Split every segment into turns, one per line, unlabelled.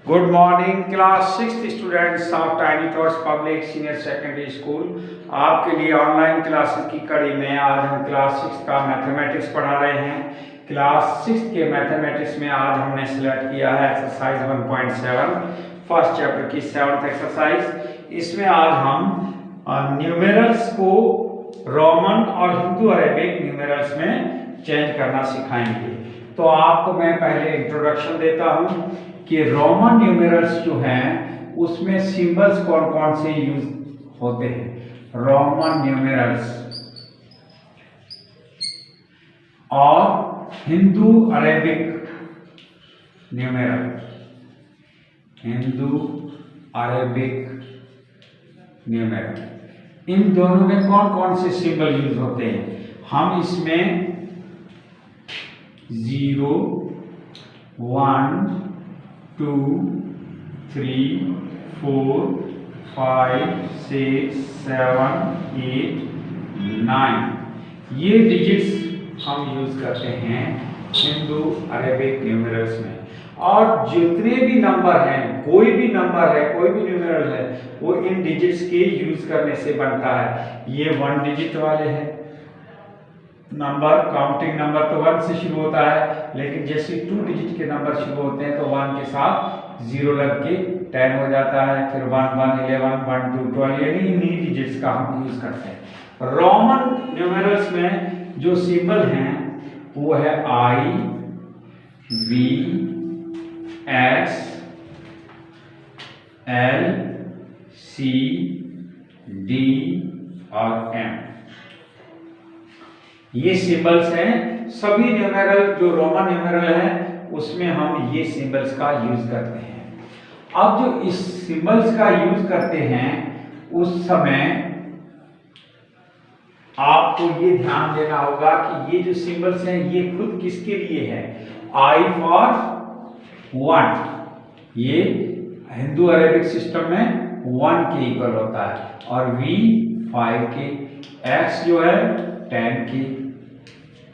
Good morning class 6 students of tiny tots public senior secondary school. आपके लिए online classes की कड़ी में आज हम क्लास 6 का मैथमेटिक्स पढ़ा रहे हैं। क्लास 6 के मैथमेटिक्स में आज हमने सिलेक्ट किया है एक्सरसाइज 1.7 फर्स्ट चैप्टर की 7th एक्सरसाइज। इसमें आज हम न्यूमेरल्स को रोमन और हिंदू अरेबिक न्यूमेरल्स में चेंज करना सिखाएंगे। तो आपको मैं पहले इंट्रोडक्शन देता हूं कि रोमन न्यूमेरल्स जो हैं उसमें सिंबल्स कौन कौन से यूज होते हैं। रोमन न्यूमेरल्स और Hindu Arabic numeral, Hindu Arabic numeral, इन दोनों में कौन कौन से सिंबल यूज होते हैं। हम इसमें 0, 1, 2, 3, 4, 5, 6, 7, 8, 9 ये डिजिट्स हम यूज करते हैं हिंदू अरेबिक न्यूमेरल्स में। और जितने भी नंबर हैं, कोई भी नंबर है, कोई भी न्यूमेरल है, वो इन डिजिट्स के यूज करने से बनता है। ये 1 डिजिट वाले हैं नंबर, काउंटिंग नंबर तो 1 से शुरू होता है, लेकिन जैसे 2 डिजिट के नंबर शुरू होते हैं तो 1 के साथ 0 लग के 10 हो जाता है, फिर 1, 1, 11, 1, 2, 12 यानी इन्हीं डिजिट्स का हम यूज करते हैं। रोमन न्यूमेरल्स में जो सिंबल हैं वो है I, V, S, L, C, D और M। ये सिंबल्स हैं। सभी न्यूमेरल जो रोमन न्यूमेरल हैं उसमें हम ये सिंबल्स का यूज करते हैं। अब जो इस सिंबल्स का यूज करते हैं उस समय आपको ये ध्यान देना होगा कि ये जो सिंबल्स हैं ये खुद किसके लिए है। I फॉर 1, ये हिंदू अरेबिक सिस्टम में 1 के इक्वल होता है, और V 5 के, X जो है 10 के,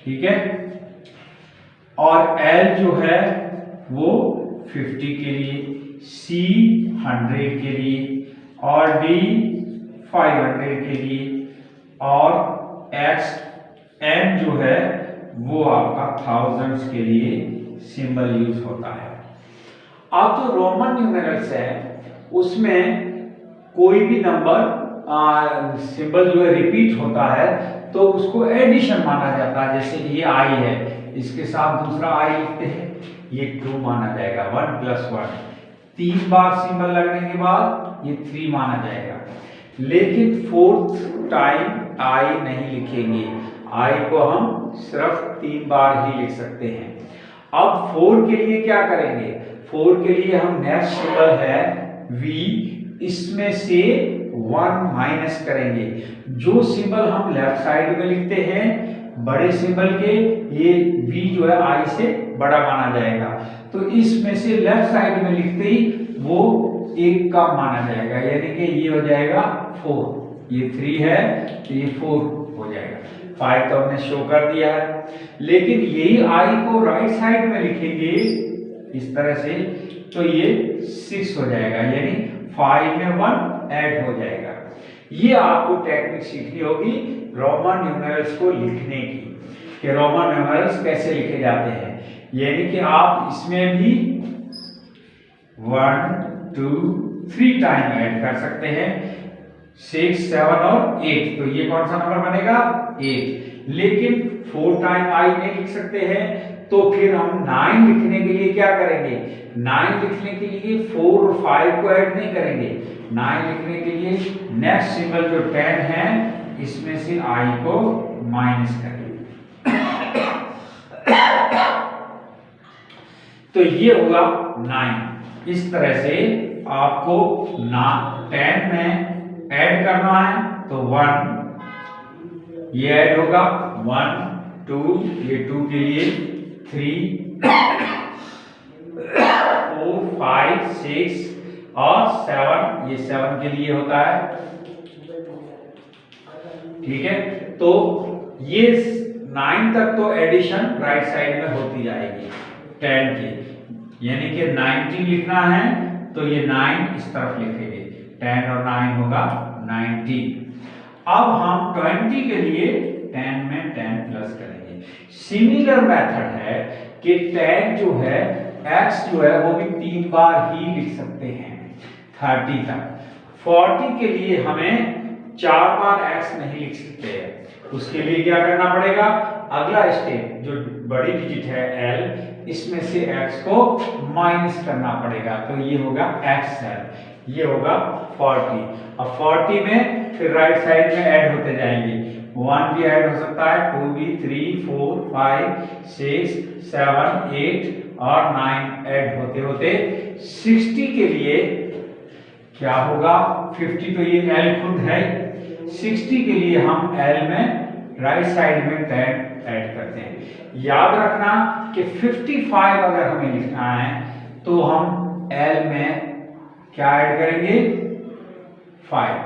ठीक है, और L जो है वो 50 के लिए, C 100 के लिए, और D 500 के लिए, और X N जो है वो आपका थाउजेंड्स के लिए सिंबल यूज होता है। अब जो रोमन न्यूमेरल्स है उसमें कोई भी नंबर सिंबल जो है रिपीट होता है तो उसको एडिशन माना जाता है। जैसे ये I है, इसके साथ दूसरा I लिखते हैं, ये 2 माना जाएगा, 1 + 1। 3 बार सिंबल लगने के बाद ये 3 माना जाएगा, लेकिन 4th टाइम I नहीं लिखेंगे। I को हम सिर्फ 3 बार ही लिख सकते हैं। अब 4 के लिए क्या करेंगे। 4 के लिए हम नेक्स्ट सिंबल है V, इसमें से 1 माइनस करेंगे। जो सिंबल हम लेफ्ट साइड में लिखते हैं बड़े सिंबल के, ये V जो है I से बड़ा माना जाएगा, तो इसमें से लेफ्ट साइड में लिखते ही वो 1 कम माना जाएगा, यानी कि ये हो जाएगा 4। ये 3 है तो ये 4 हो जाएगा। 5 तो हमने शो कर दिया है, लेकिन यही I को राइट साइड में लिखेंगे इस तरह से तो ये 6 हो जाएगा, यानी 5 में 1 ऐड हो जाएगा। ये आपको टेक्निक सीखनी होगी रोमन न्यूमेरल्स को लिखने की, कि रोमन न्यूमेरल्स कैसे लिखे जाते हैं। यानी कि आप इसमें भी 1, 2, 3 टाइम ऐड कर सकते हैं, 6, 7 और 8। तो ये कौन सा नंबर बनेगा, 8। लेकिन 4 टाइम I नहीं लिख सकते हैं, तो फिर हम 9 लिखने के लिए क्या करेंगे। 9 लिखने के लिए 4 और 5 को ऐड नहीं करेंगे। 9 लिखने के लिए नेक्स्ट सिंबल जो 10 है इसमें से I को माइनस करेंगे। तो ये हुआ 9। इस तरह से आपको 10 में ऐड करना है तो 1 ये ऐड होगा, 1, 2 ये 2 के लिए, 3, 4, 5, 6 और 7 ये 7 के लिए होता है, ठीक है। तो ये 9 तक तो एडिशन राइट साइड में होती जाएगी 10 की। यानी कि 19 लिखना है तो ये 9 इस तरफ लिखेंगे, 10 और 9 होगा 19। अब हम 20 के लिए 10 में 10 प्लस करेंगे। सिमिलर मेथड है कि 10 जो है x जो है वो भी 3 बार ही लिख सकते हैं 30 तक। 40 के लिए हमें 4 बार x नहीं लिख सकते हैं, उसके लिए क्या करना पड़ेगा, अगला स्टेप जो बड़ी डिजिट है l, इसमें से x को माइनस करना पड़ेगा, तो ये होगा xl, ये होगा 40। अब 40 में फिर राइट साइड में ऐड होते जाएंगे, 1 भी ऐड हो सकता है, 2 भी, 3, 4, 5, 6, 7, 8 और 9 ऐड होते होते 60 के लिए क्या होगा, 50 तो ये l खुद है, 60 के लिए हम l में राइट साइड में 10 ऐड करते हैं। याद रखना कि 55 अगर हमें लिखना है तो हम l में क्या ऐड करेंगे, 5,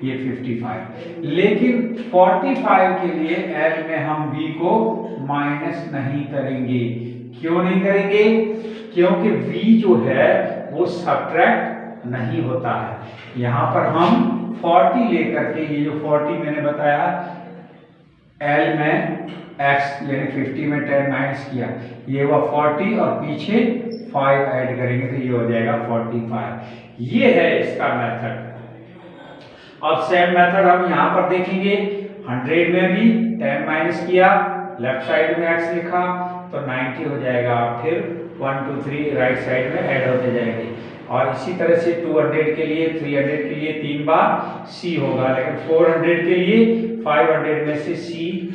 ये 55। लेकिन 45 के लिए l में हम v को माइनस नहीं करेंगे। क्यों नहीं करेंगे, क्योंकि v जो है वो सब्ट्रैक्ट नहीं होता है। यहाँ पर हम 40 लेकर के, ये जो 40 मैंने बताया l में x यानी 50 में 10 माइनस किया, ये हुआ 40 और पीछे 5 ऐड करेंगे तो ये हो जाएगा 45। ये है इसका मेथड। अब सेम मेथड हम यहाँ पर देखेंगे, 100 में भी 10 माइनस किया, लेफ्ट साइड में x लिखा तो 90 हो जाएगा, फिर 1 2 3 राइट साइड में ऐड होते जाएंगे। और इसी तरह से 200 के लिए, 300 के लिए 3 बार c होगा, लेकिन 400 के लिए 500 में से c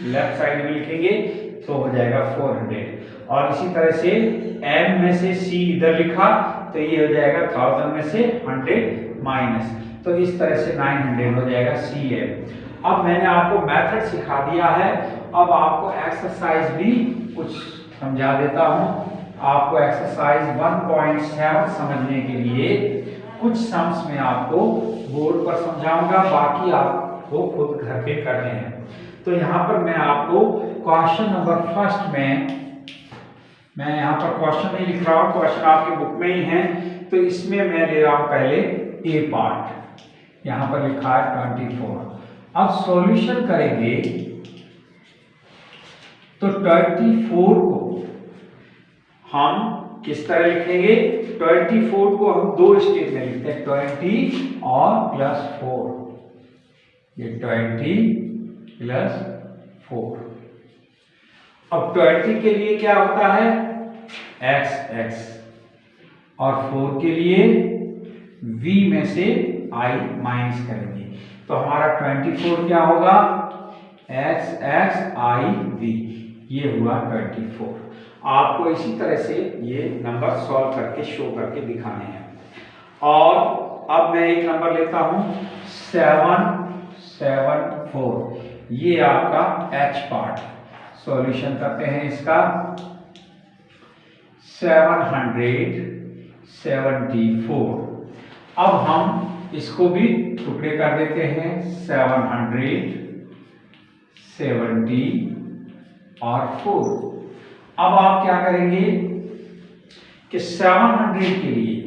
लेफ्ट साइड में लिखेंगे तो हो जाएगा 400। और इसी तरह से m में से c इधर लिखा तो ये हो जाएगा 1000 में से 100 माइनस, तो इस तरह से 900 हो जाएगा cm। अब मैंने आपको मेथड सिखा दिया है, अब आपको एक्सरसाइज भी कुछ समझा देता हूँ। आपको एक्सरसाइज 1.7 समझने के लिए कुछ सम्स में आपको बोर्ड पर समझाऊंगा, बाकी आपको खुद घर पे करने हैं। तो यहाँ पर मैं आपको क्वेश्चन नंबर फर्स्ट में, मैं यहाँ पर क्वेश्चन नहीं लिख रहा हूँ, क्वेश्चन आपके बुक में ही है, तो इसमें मैं ले रहा हूँ पहले ए पार्ट, यहाँ पर लिखा है 24। अब सॉल्यूशन करेंगे तो 24 को हम किस तरह लिखेंगे, 24 को हम दो स्टेप में लिखते हैं, 20 और +4, ये 20 + 4। अब 20 के लिए क्या होता है, x और 4 के लिए v में से i माइनस करेंगे, तो हमारा 24 क्या होगा, x i v, ये हुआ 24। आपको इसी तरह से ये नंबर सॉल्व करके शो करके दिखाने हैं। और अब मैं एक नंबर लेता हूं 774, ये आपका h पार्ट, सॉल्यूशन करते हैं इसका। 774, अब हम इसको भी टुकड़े कर देते हैं, 770 और 4। अब आप क्या करेंगे कि 700 के लिए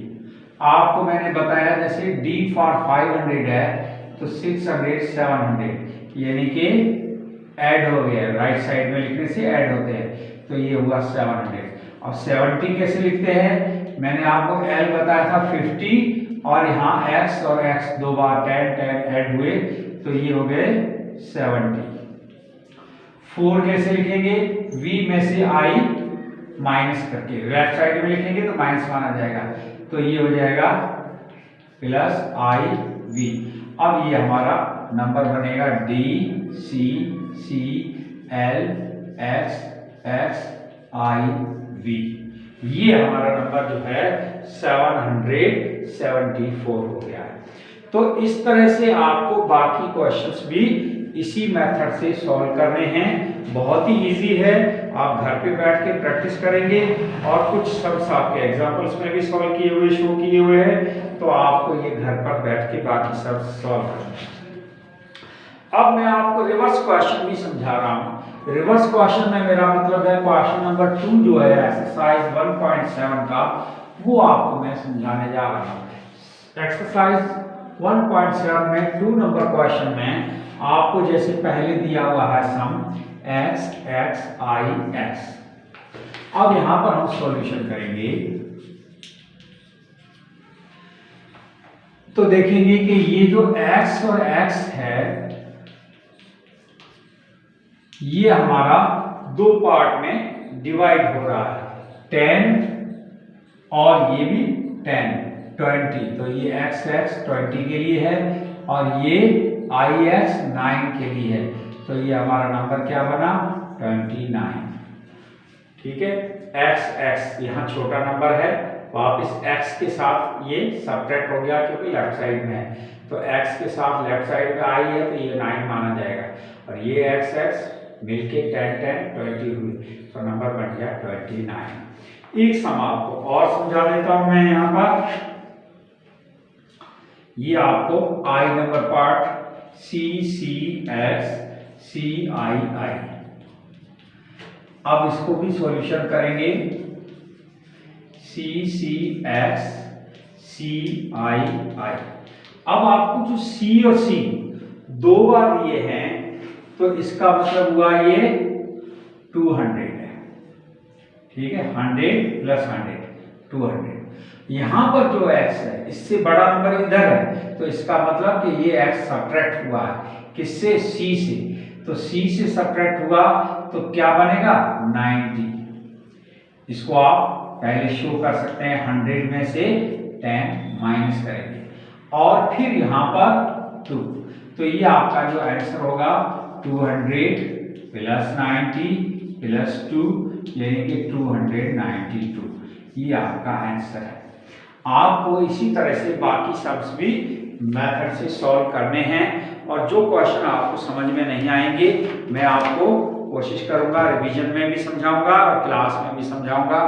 आपको मैंने बताया, जैसे D फॉर 500 है तो 600 700 यानी कि ऐड हो गया, राइट साइड में लिखने से ऐड होते हैं, तो ये हुआ 700। अब 70 कैसे लिखते हैं, मैंने आपको L बताया था 50 और यहाँ x और x दो बार 10 ऐड हुए तो ये हो गए 70। 4 कैसे लिखेंगे, v में से i माइनस करके लेफ्ट साइड में लिखेंगे तो माइनस माना जाएगा, तो ये हो जाएगा +iv। अब ये हमारा नंबर बनेगा d c c l x x i v। ये हमारा नंबर जो है 774 हो गया है। तो इस तरह से आपको बाकी क्वेश्चंस भी इसी मेथड से सॉल्व करने हैं, बहुत ही इजी है। आप घर पे बैठ के प्रैक्टिस करेंगे और कुछ सम्स आपके एग्जांपल्स में भी सॉल्व किए हुए शो किए हुए हैं, तो आपको ये घर पर बैठ के बाकी सब सॉल्व करना है। अब मैं आपको रिवर्स क्वेश्चन भी समझा रहा हूँ। रिवर्स क्वेश्चन में मेरा मतलब है क्वेश्चन नंबर 2 जो है एक्सरसाइज 1.7 का, वो आपको मैं समझाने जा रहा हूँ। एक्सरसाइज 1.7 में 2 नंबर क्वेश्चन में आपको जैसे पहले दिया हुआ है सम x x i x। अब यहां पर हम सॉल्यूशन करेंगे तो देखेंगे कि ये जो x और x है ये हमारा दो पार्ट में डिवाइड हो रहा है, 10 और ये भी 10 20। तो ये x x 20 के लिए है और ये i x 9 के लिए है। तो ये हमारा नंबर क्या बना 29। ठीक है, x x यहाँ छोटा नंबर है, वापस x के साथ ये सब्ट्रैक्ट हो गया क्योंकि लेफ्ट साइड में है। तो x के साथ लेफ्ट साइड में i है तो ये 9 माना जाएगा और ये x x मिलके 10 10 20 हुई, तो नंबर बन गया 29। एक सम आपको और समझा देता हूं मैं यहाँ पर। ये आपको i number part c c x c i i। अब इसको भी सॉल्यूशन करेंगे c c x c i i। अब आपको जो c और c दो बार दिए हैं तो इसका मतलब हुआ ये 200 है। ठीक है, 100 प्लस 100 200। यहां पर जो x है इससे बड़ा नंबर इधर है तो इसका मतलब कि ये x सब्ट्रैक्ट हुआ है किससे c से, तो c से सब्ट्रैक्ट हुआ तो क्या बनेगा 90। इसको आप पहले शो कर सकते हैं, 100 में से 10 माइनस करेंगे और फिर यहां पर 2। तो ये आपका जो आंसर होगा 200 प्लस 90 प्लस 2 यानी कि 292। ये आपका आंसर है। आपको इसी तरह से बाकी सब्स भी मेथड से सॉल्व करने हैं और जो क्वेश्चन आपको समझ में नहीं आएंगे मैं आपको कोशिश करूंगा रिवीजन में भी समझाऊंगा और क्लास में भी समझाऊंगा।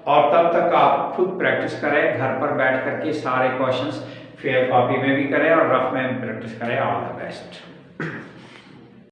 और तब तक आप खुद प्रैक्टिस करें, घर पर बैठ करके सारे क्वेश्चंस फेयर कॉपी में भी करें और रफ में भी प्रैक्टिस करें। All the best.